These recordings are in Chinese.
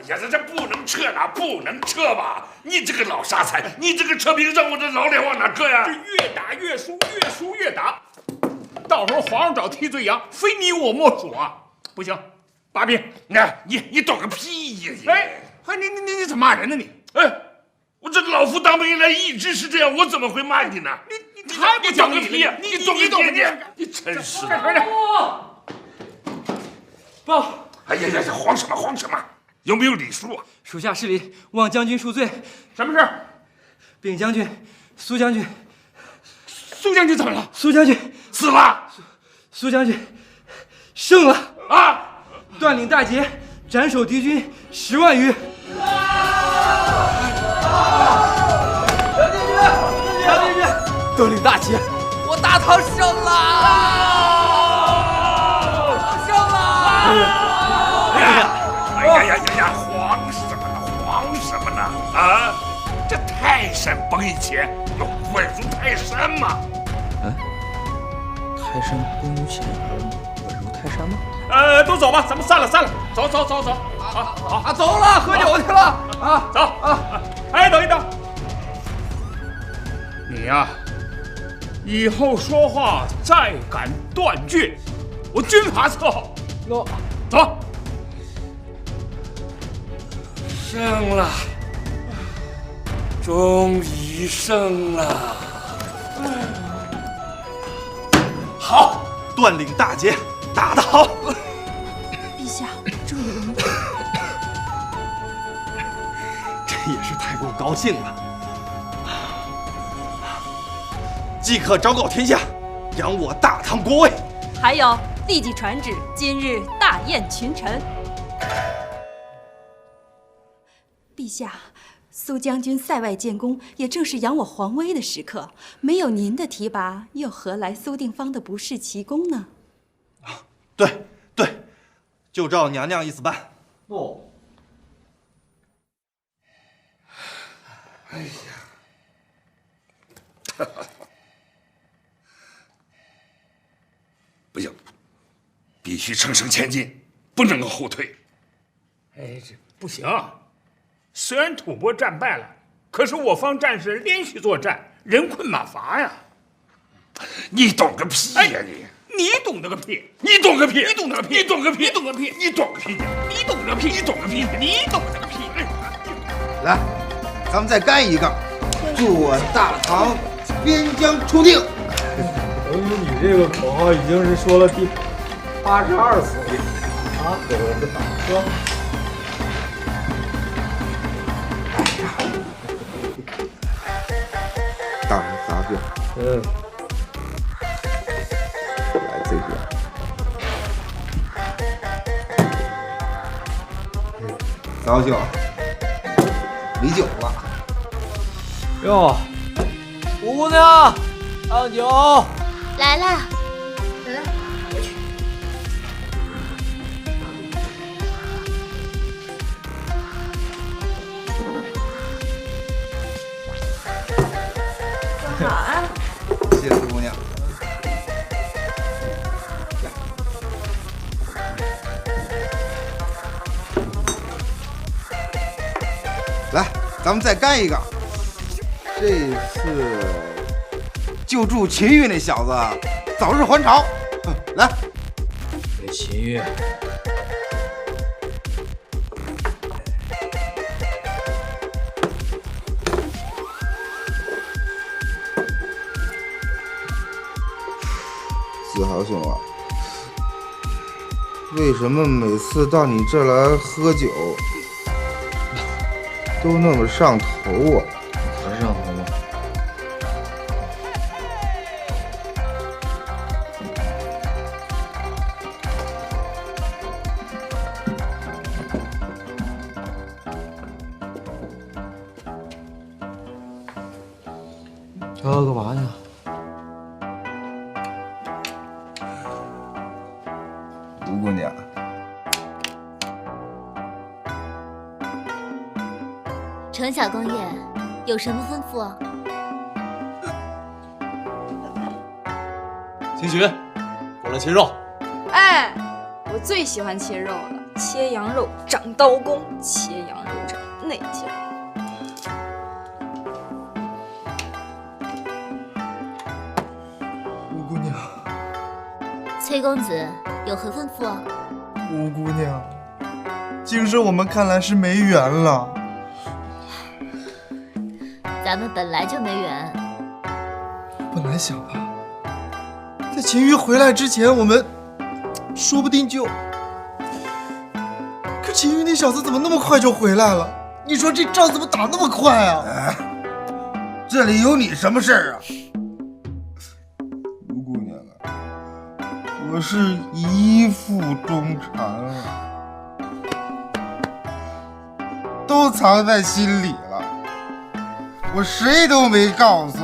哎呀，这不能撤了，不能撤吧！你这个老傻才，你这个撤兵让我这老脸往哪搁呀？这越打越输，越输越打，到时候皇上找替罪羊，非你我莫属啊！不行，罢兵！你懂个屁呀！你怎么骂人呢你？哎，我这老夫当兵以来一直是这样，我怎么会骂你呢？你太不讲理了！你懂个屁！你真是的！报！哎呀，慌什么？有没有礼数啊？属下失礼，望将军恕罪。什么事？禀将军，苏将军。苏将军怎么了？苏将军死了。苏将军胜了啊！断岭大捷，斩首敌军10万余。将军，断岭大捷，我大唐胜了！胜了！呀！慌什么呢？啊，这泰山崩一前，要稳如泰山嘛。泰山崩于前而稳如泰山吗？都走吧，咱们散了。走。好，走了，喝酒去了啊！走啊！哎，等一等，你呀，以后说话再敢断句，我军法伺候。走。胜了，终于胜了。好，断岭大捷，打得好！陛下，这有人。这也是太过高兴了。即刻昭告天下，扬我大唐国威。还有，立即传旨，今日大宴群臣。陛下，苏将军塞外建功，也正是扬我皇威的时刻。没有您的提拔，又何来苏定方的不世奇功呢？对，就照娘娘意思办。哎呀，不行，必须乘胜前进，不能够后退。哎，这不行。虽然吐蕃战败了，可是我方战士连续作战，人困马乏呀。你懂个屁呀你！你懂得个屁！你懂个屁！你懂得个屁！你懂个屁！你懂个屁！你懂个屁！你懂个屁！你懂个屁！你懂得个屁！来，咱们再干一个，祝我大唐边疆出定。由于你这个口号已经是说了第82次了啊，给我们打说。大人发表。来这边。早酒，没酒了。哟，胡姑娘，上酒。来了。好啊！谢谢苏姑娘。来，咱们再干一个。这次救助秦玉那小子早日还朝。来，给秦玉。子豪兄啊，为什么每次到你这儿来喝酒都那么上头啊？不是上头吗？这干嘛呢？吴姑娘，程小公爷，有什么吩咐？秦许，过来切肉。哎，我最喜欢切肉了。切羊肉长刀工，切羊肉长内劲。吴姑娘，崔公子有何吩咐？吴姑娘，今生我们看来是没缘了。咱们本来就没缘。本来想吧，在秦玉回来之前，我们说不定就……可秦玉那小子怎么那么快就回来了？你说这仗怎么打那么快啊？这里有你什么事儿啊？吴姑娘啊，我是一腹衷肠啊，都藏在心里了，我谁都没告诉。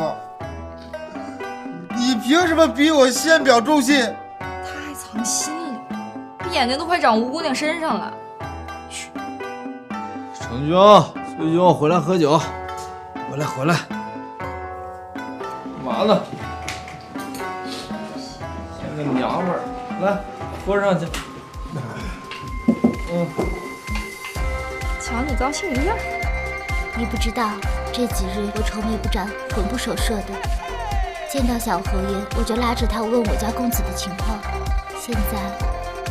你凭什么比我先表忠心？他还藏心里，这眼睛都快长吴姑娘身上了。程兄、崔兄，回来喝酒。回来。干嘛呢？像个娘们儿，来，喝上去。瞧你高兴的样儿。你不知道，这几日我愁眉不展，魂不守舍的。见到小侯爷，我就拉着他问我家公子的情况。现在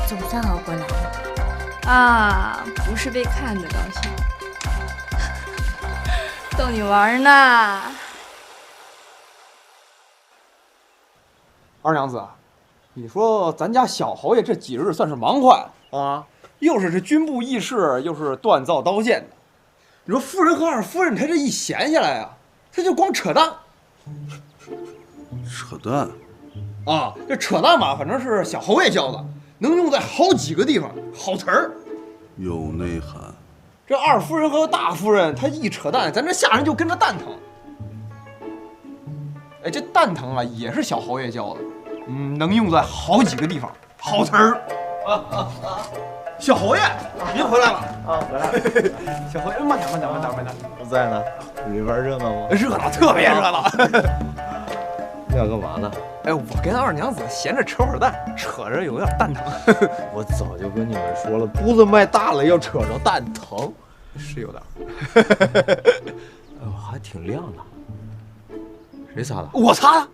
总算熬过来了。啊，不是被看的高兴，逗你玩呢。二娘子，你说咱家小侯爷这几日算是忙坏了啊，又是这军部议事，又是锻造刀剑的。你说夫人和二夫人，他这一闲下来啊，他就光扯淡。扯淡啊，这扯淡吧，反正是小侯爷教的，能用在好几个地方，好词儿，有内涵。这二夫人和大夫人，他一扯淡，咱这下人就跟着蛋疼。哎，这蛋疼啊，也是小侯爷教的，能用在好几个地方，好词儿。小侯爷，您回来了啊，回来了。小侯爷，慢点。不在呢，里边热闹吗？热闹，特别热闹。要干嘛呢？哎，我跟二娘子闲着扯会儿蛋，扯着有点蛋疼。我早就跟你们说了，肚子迈大了要扯着蛋疼，是有点。哎呦，还挺亮的。谁擦的？我擦的。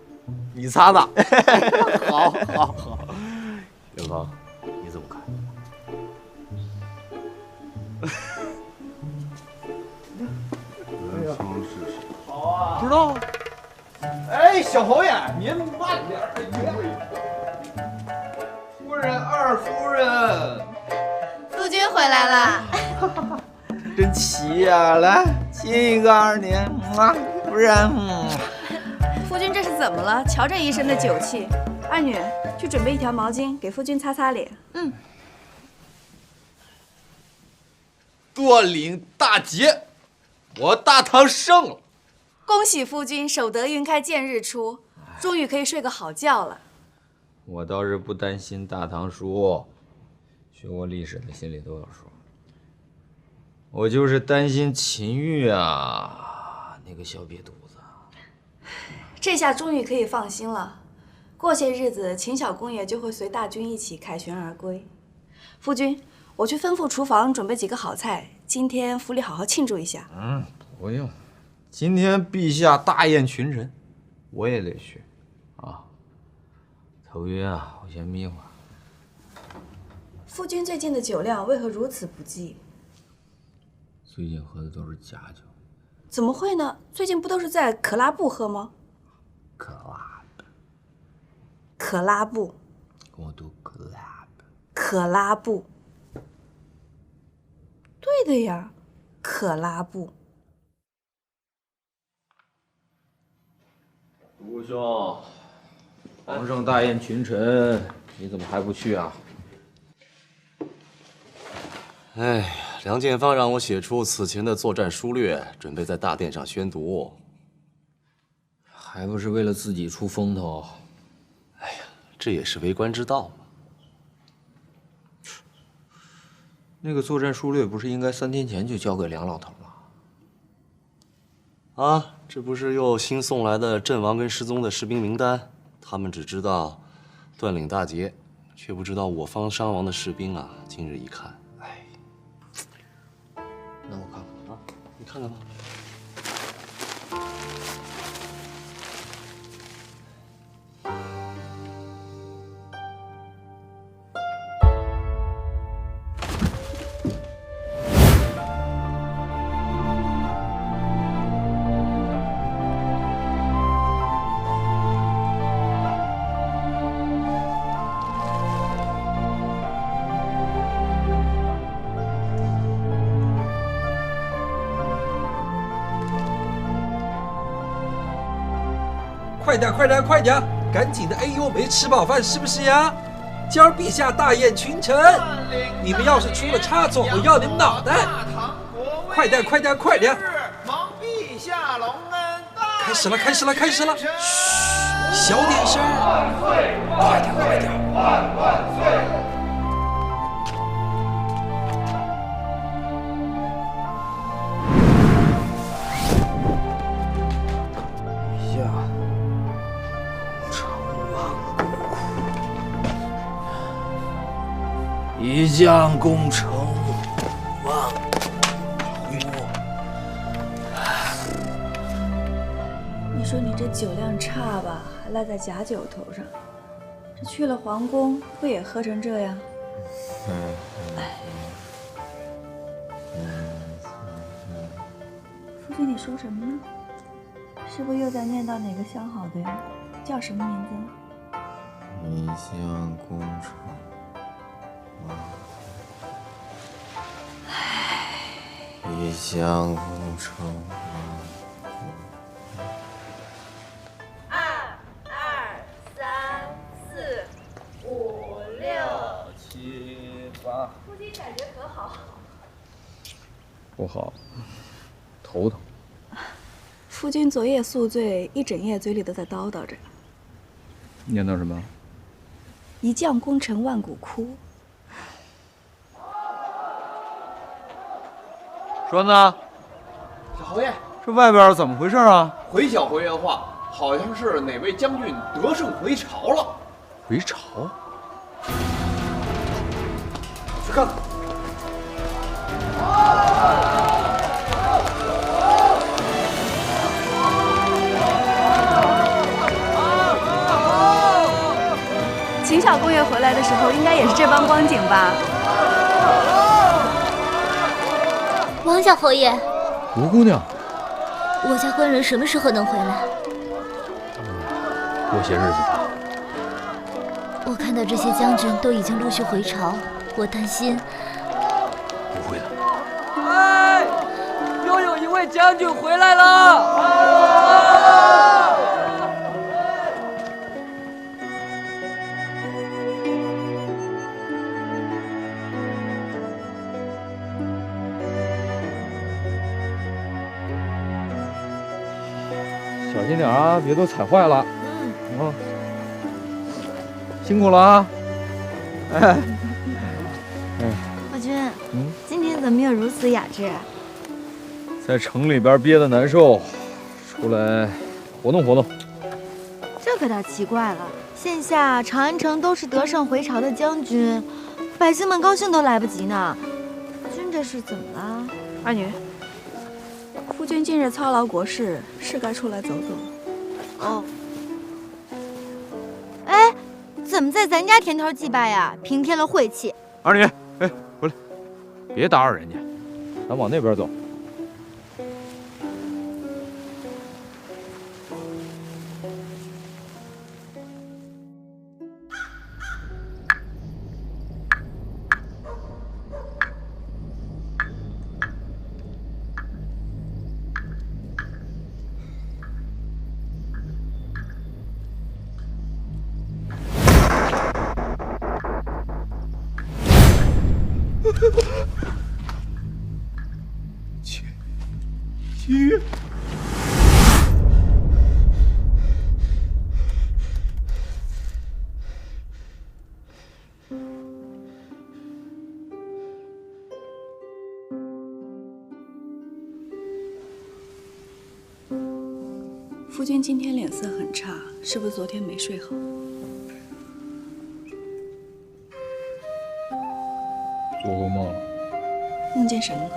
你擦的。好。元芳，你怎么看？元芳是谁？好啊。不知道。哎，小侯爷，您慢点。夫人，二夫人，夫君回来了，真齐呀！来亲一个二年啊，不然。夫君这是怎么了？瞧这一身的酒气。二女，去准备一条毛巾，给夫君擦擦脸。多领大捷，我大唐胜了。恭喜夫君守得云开见日出，终于可以睡个好觉了。我倒是不担心大唐输，学过历史的心里都有数。我就是担心秦玉啊，那个小瘪犊子。这下终于可以放心了。过些日子，秦小公爷就会随大军一起凯旋而归。夫君，我去吩咐厨房准备几个好菜，今天府里好好庆祝一下。不用，今天陛下大宴群臣，我也得去啊。头晕啊，我先眯会儿。夫君最近的酒量为何如此不济？最近喝的都是假酒。怎么会呢？最近不都是在可拉布喝吗？可拉布，跟我读可拉布。可拉布，对的呀，可拉布。吴兄，皇上大宴群臣，你怎么还不去啊？哎，梁建芳让我写出此前的作战书略，准备在大殿上宣读。还不是为了自己出风头？哎呀，这也是为官之道嘛。那个作战书略不是应该3天前就交给梁老头了？啊，这不是又新送来的阵亡跟失踪的士兵名单？他们只知道断领大捷，却不知道我方伤亡的士兵啊。今日一看，看看吧。快点，快点，快点！赶紧的！哎呦，没吃饱饭是不是呀？今儿陛下大宴群臣，你们要是出了差错，我要你们脑袋！快点，快点，快点！陛下隆恩！开始了，开始了，开始了！嘘，小点声！快点，快点！万万岁！一将功成万骨枯。你说你这酒量差吧，还赖在假酒头上，这去了皇宫不也喝成这样？夫君，你说什么呢？是不是又在念叨哪个相好的呀？叫什么名字？一将功成。一将功成2、2、3、4、5、6、7、8。夫君感觉可好？不好，头疼。夫君昨夜宿醉，一整夜嘴里都在叨叨着。念叨什么？一将功成万骨枯。栓子，小侯爷，这外边怎么回事啊？回小回原话，好像是哪位将军得胜回朝了。回朝？去看看。秦小公爷回来的时候，应该也是这般光景吧？王小侯爷，吴姑娘，我家官人什么时候能回来？过些日子吧。我看到这些将军都已经陆续回朝，我担心。不会的。哎，又有一位将军回来了！小心点啊，别都踩坏了。辛苦了啊！哎，夫君，今天怎么又如此雅致？在城里边憋得难受，出来活动活动。这可倒奇怪了，现下长安城都是得胜回朝的将军，百姓们高兴都来不及呢。夫君这是怎么了？二女，夫君近日操劳国事，是该出来走走。哦。哎，怎么在咱家田头祭拜呀？平添了晦气。二女，哎，回来，别打扰人家，咱往那边走。七月，夫君今天脸色很差，是不是昨天没睡好？做噩梦了。梦见什么了？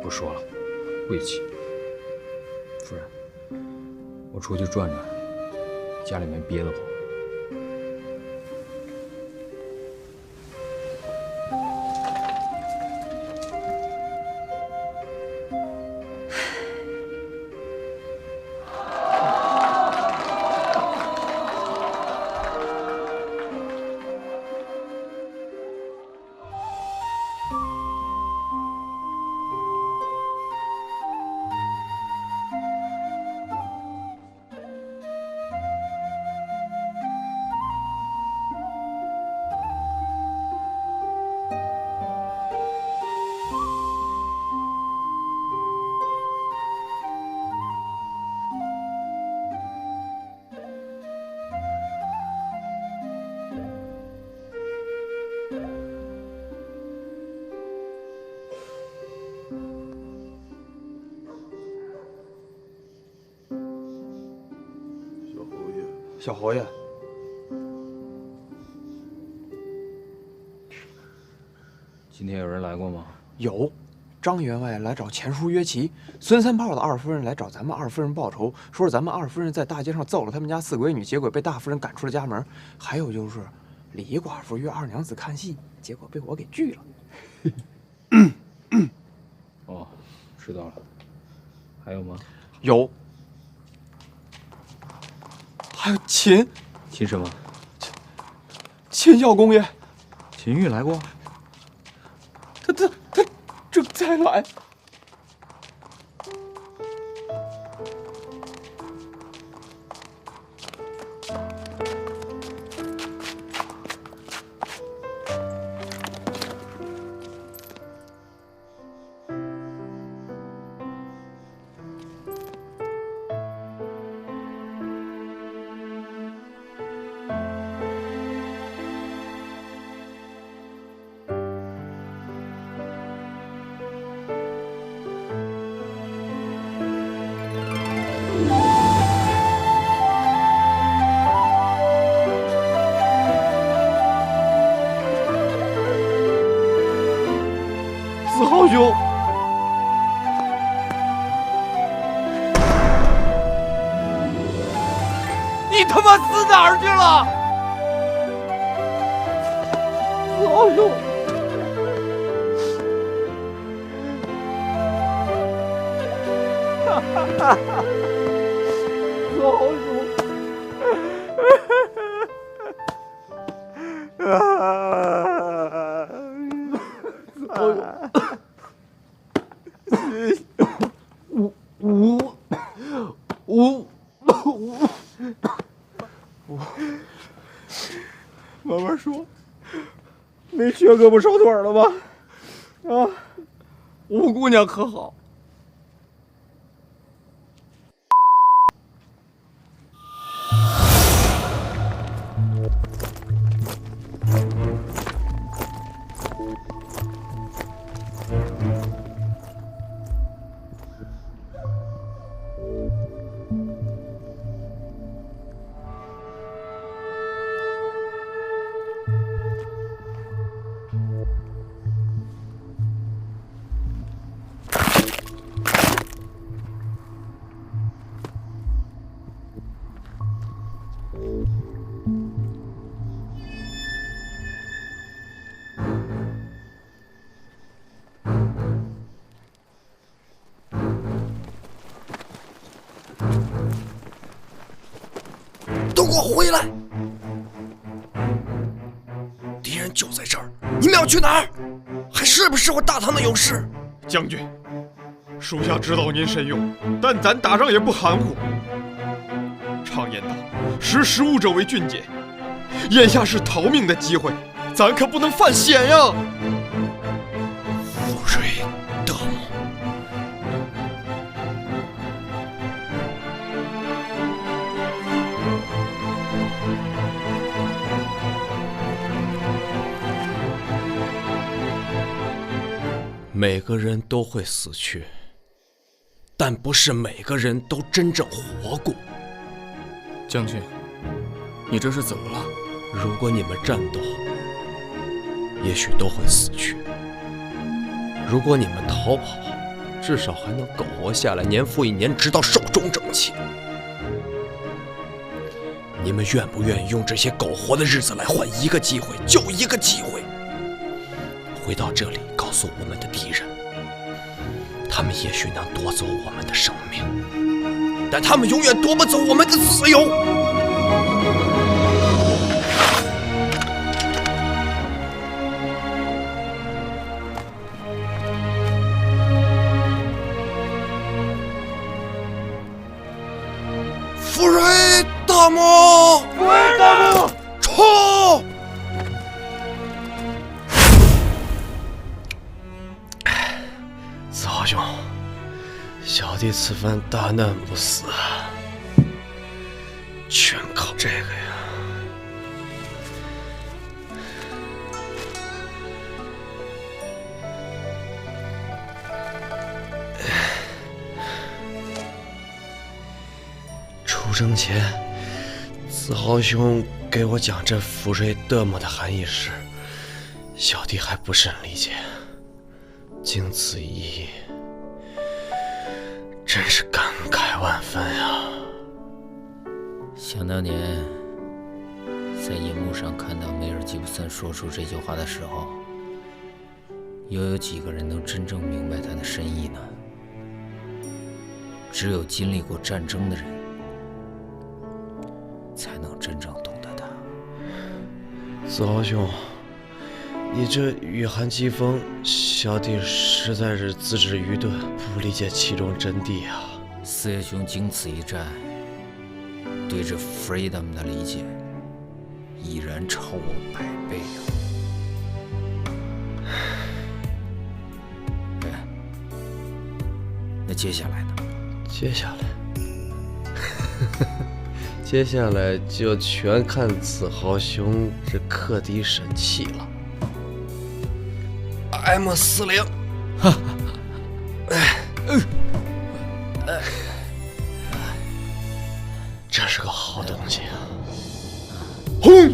不说了。晦气。夫人，我出去转转，家里面憋得慌。小侯爷，今天有人来过吗？有，张员外来找钱叔约棋，孙三炮的二夫人来找咱们二夫人报仇，说是咱们二夫人在大街上揍了他们家4闺女，结果被大夫人赶出了家门。还有就是李寡妇约二娘子看戏，结果被我给拒了。哦，知道了。还有吗？有。还有秦什么？秦小公爷，秦玉来过。他正在来。豪兄，你他妈死哪儿去了？豪兄，哈哈哈哈！豪兄，豪兄。慢慢说，没缺胳膊少腿了吧？啊，吴姑娘可好？都给我回来！敌人就在这儿，你们要去哪儿？还是不是我大唐的勇士？将军，属下知道您神勇，但咱打仗也不含糊。常言道，识时务者为俊杰。眼下是逃命的机会，咱可不能犯险呀！福瑞德姆。每个人都会死去，但不是每个人都真正活过。将军，你这是怎么了？如果你们战斗，也许都会死去；如果你们逃跑，至少还能苟活下来，年复一年，直到寿终正寝。你们愿不愿意用这些苟活的日子来换一个机会，就一个机会，回到这里告诉我们的敌人，他们也许能夺走我们的生命，但他们永远夺不走我们的自由。福瑞大魔，福瑞大魔，冲！子豪兄，小弟此番大难不死，全靠这个呀。出征前，子豪兄给我讲这福瑞德摩的含义时，小弟还不甚理解。经此一役，真是感慨万分呀！想当年，在银幕上看到梅尔吉布森说出这句话的时候，又有几个人能真正明白他的深意呢？只有经历过战争的人，才能真正懂得他。子豪兄，你这语含讥讽，小弟实在是自知愚钝，不理解其中真谛啊。四爷兄经此一战，对这 freedom 的理解已然超我100倍啊！哎，那接下来呢？接下来就全看子豪兄这克敌神器了。M40，这是个好东西啊！轰！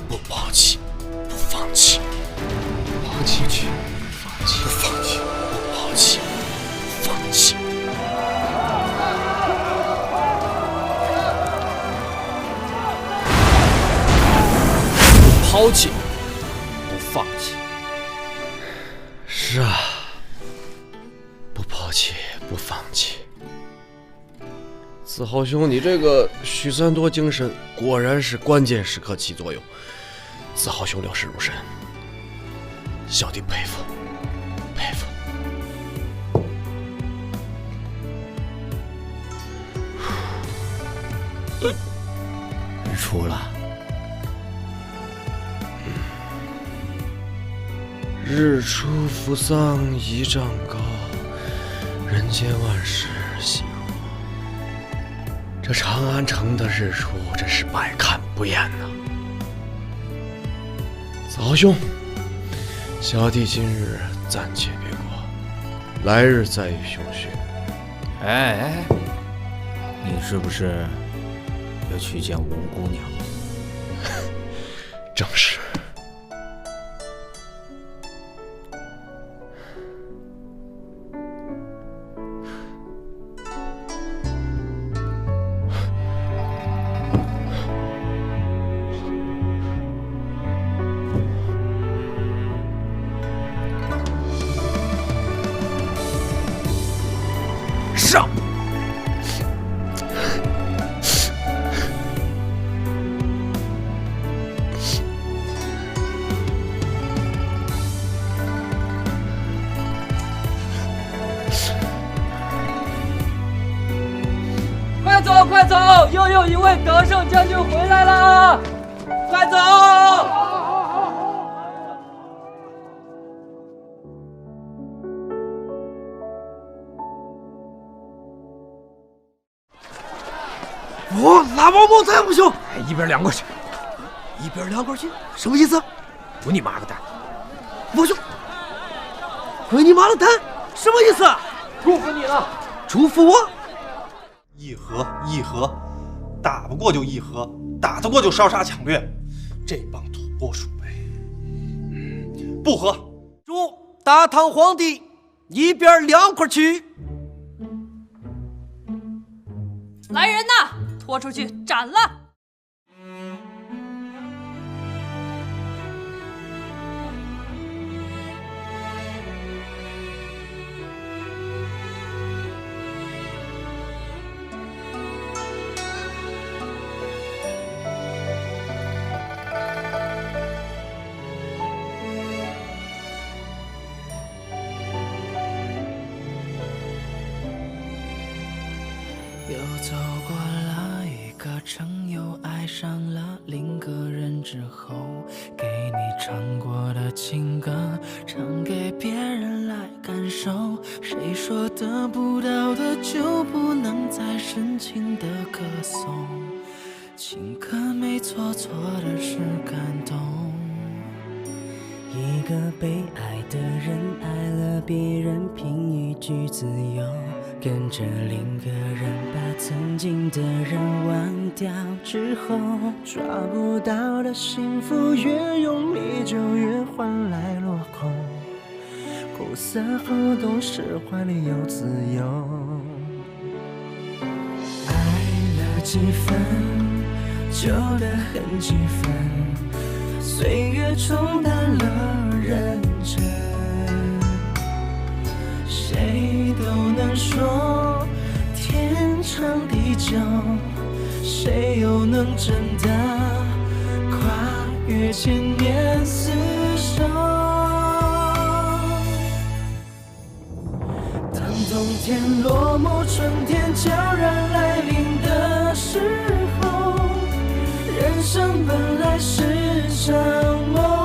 不抛弃，不放弃，不抛弃，不放弃，不放弃，不抛弃，不放弃。抛弃，不放弃。是啊，不抛弃，不放弃。子豪兄，你这个许三多精神果然是关键时刻起作用。子豪兄料事如神，小弟佩服，佩服。日出了。日出扶桑1丈高，人间万事喜如。这长安城的日出真是百看不厌呐！子豪兄，小弟今日暂且别过，来日再与兄叙。哎，你是不是要去见吴姑娘？正是。上！快走，快走！又有一位得胜将军回来了！快走！我拉包包才不行！一边凉过去，一边凉过去，什么意思？滚你妈个蛋！不行，滚你妈的蛋！什么意思？祝福你了，祝福我？议和，议和，打不过就议和，打得过就烧杀抢掠。这帮土拨鼠辈，不和。主大唐皇帝一边凉快去。来人呐，拖出去斩了！又走过了一个城，又爱上了另个人之后，给你唱过的情歌，唱给别人来感受。谁说得不到的就不能再深情的歌颂？情歌没错，错的是感动。一个被爱的人爱了别人，凭一句自由，跟着另个人把曾经的人忘掉之后，抓不到的幸福越用力就越换来落空，苦涩后懂事，怀里有自由。爱了几分，旧的很几分，岁月冲淡了认真，谁都能说天长地久，谁又能真的跨越千年厮守？当冬天落幕，春天悄然来临的时候，人生本来是场梦。